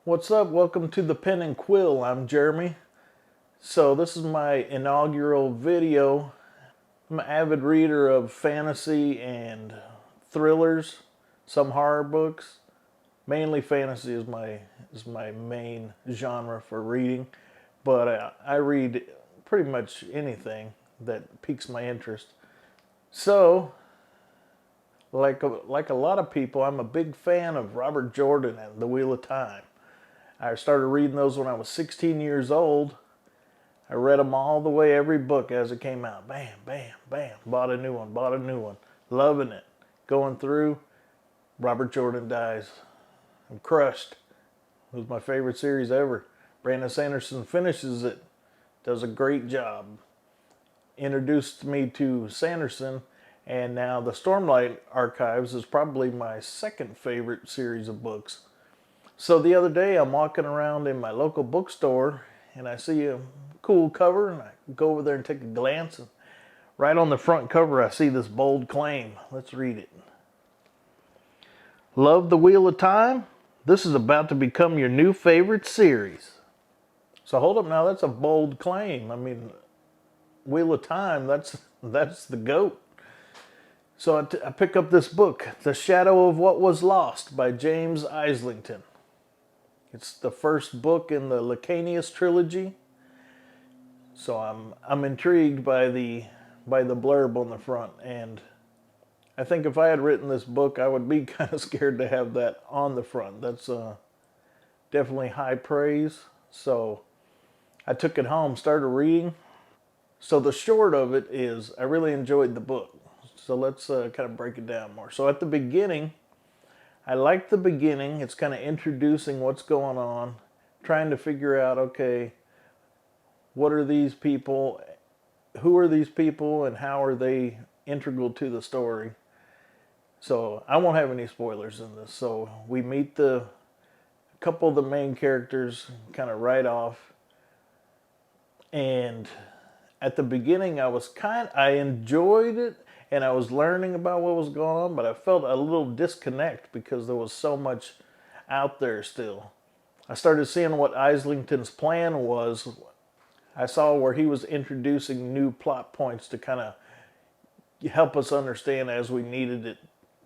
What's up? Welcome to the Pen and Quill. I'm Jeremy. So this is my inaugural video. I'm an avid reader of fantasy and thrillers, some horror books. Mainly fantasy is my main genre for reading, but I read pretty much anything that piques my interest. So, like a lot of people, I'm a big fan of Robert Jordan and The Wheel of Time. I started reading those when I was 16 years old. I read them all the way, every book as it came out. Bam, bam, bam. Bought a new one, bought a new one. Loving it. Going through, Robert Jordan dies. I'm crushed. It was my favorite series ever. Brandon Sanderson finishes it. Does a great job. Introduced me to Sanderson, and now the Stormlight Archives is probably my second favorite series of books. So the other day I'm walking around in my local bookstore and I see a cool cover and I go over there and take a glance, and right on the front cover I see this bold claim. Let's read it. Love the Wheel of Time? This is about to become your new favorite series. So hold up now, that's a bold claim. I mean, Wheel of Time, that's the GOAT. So I pick up this book, The Shadow of What Was Lost by James Islington. It's the first book in the Licanius Trilogy. So I'm intrigued by the blurb on the front, and I think if I had written this book, I would be kind of scared to have that on the front. That's definitely high praise. So I took it home, started reading. So the short of it is I really enjoyed the book. So let's kind of break it down more. So at the beginning, I like the beginning. It's kind of introducing what's going on, trying to figure out, okay, what are these people, who are these people, and how are they integral to the story. So I won't have any spoilers in this. So we meet a couple of the main characters kind of right off. And at the beginning I enjoyed it, and I was learning about what was going on, but I felt a little disconnect because there was so much out there still. I started seeing what Islington's plan was. I saw where he was introducing new plot points to kind of help us understand as we needed it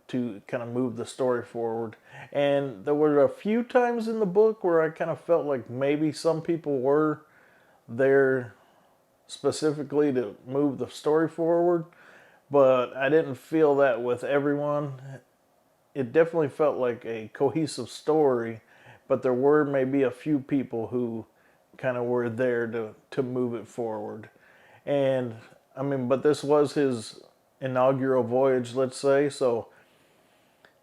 to kind of move the story forward. And there were a few times in the book where I kind of felt like maybe some people were there specifically to move the story forward, but I didn't feel that with everyone. It definitely felt like a cohesive story, but there were maybe a few people who kind of were there to move it forward. And I mean, but this was his inaugural voyage, let's say. So,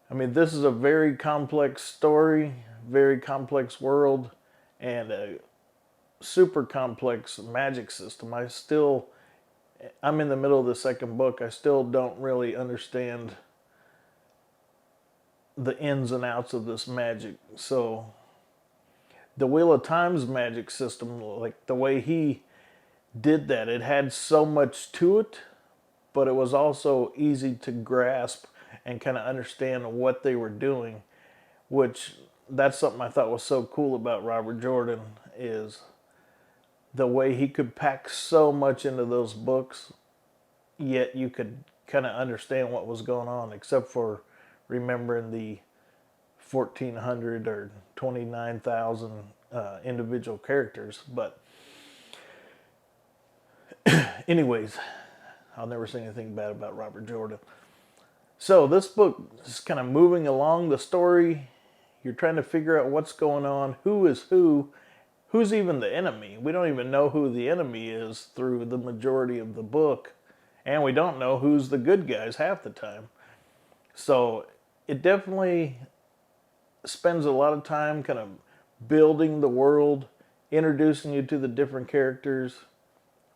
I mean, this is a very complex story, very complex world, and a super complex magic system. I'm in the middle of the second book. I still don't really understand the ins and outs of this magic. So the Wheel of Time's magic system, like the way he did that, it had so much to it, but it was also easy to grasp and kind of understand what they were doing, which that's something I thought was so cool about Robert Jordan, is the way he could pack so much into those books, yet you could kind of understand what was going on, except for remembering the 1,400 or 29,000 individual characters. But anyways, I'll never say anything bad about Robert Jordan. So this book is kind of moving along the story. You're trying to figure out what's going on, who is who, who's even the enemy. We don't even know who the enemy is through the majority of the book, and we don't know who's the good guys half the time. So it definitely spends a lot of time kind of building the world, introducing you to the different characters.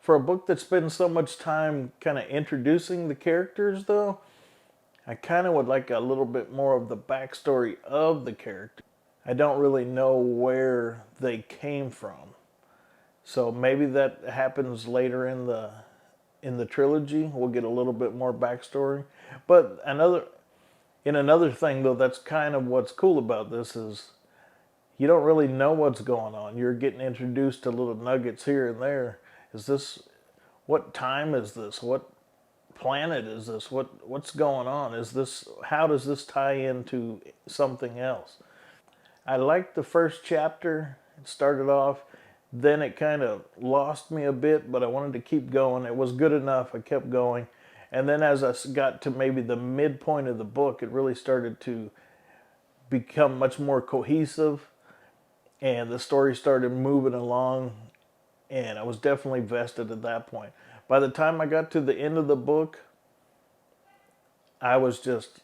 For a book that spends so much time kind of introducing the characters, though, I kind of would like a little bit more of the backstory of the character. I don't really know where they came from. So maybe that happens later in the trilogy. We'll get a little bit more backstory. But another thing though, that's kind of what's cool about this is you don't really know what's going on. You're getting introduced to little nuggets here and there. Is this, what time is this? What planet is this? What's going on? Is this, how does this tie into something else? I liked the first chapter. It started off, then it kind of lost me a bit, but I wanted to keep going. It was good enough. I kept going. And then as I got to maybe the midpoint of the book, it really started to become much more cohesive, and the story started moving along, and I was definitely vested at that point. By the time I got to the end of the book, I was just,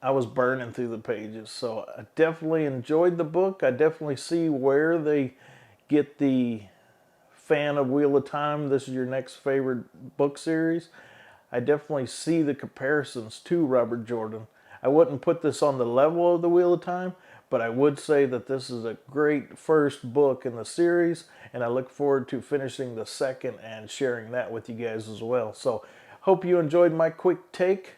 I was burning through the pages. So I definitely enjoyed the book. I definitely see where they get the fan of Wheel of Time, this is your next favorite book series. I definitely see the comparisons to Robert Jordan. I wouldn't put this on the level of the Wheel of Time, but I would say that this is a great first book in the series, and I look forward to finishing the second and sharing that with you guys as well. So, hope you enjoyed my quick take.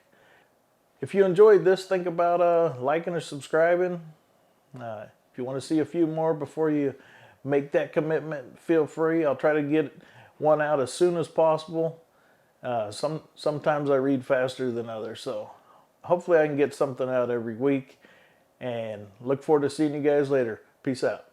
If you enjoyed this, think about liking or subscribing. If you want to see a few more before you make that commitment, feel free. I'll try to get one out as soon as possible. Sometimes I read faster than others, so hopefully I can get something out every week. And look forward to seeing you guys later. Peace out.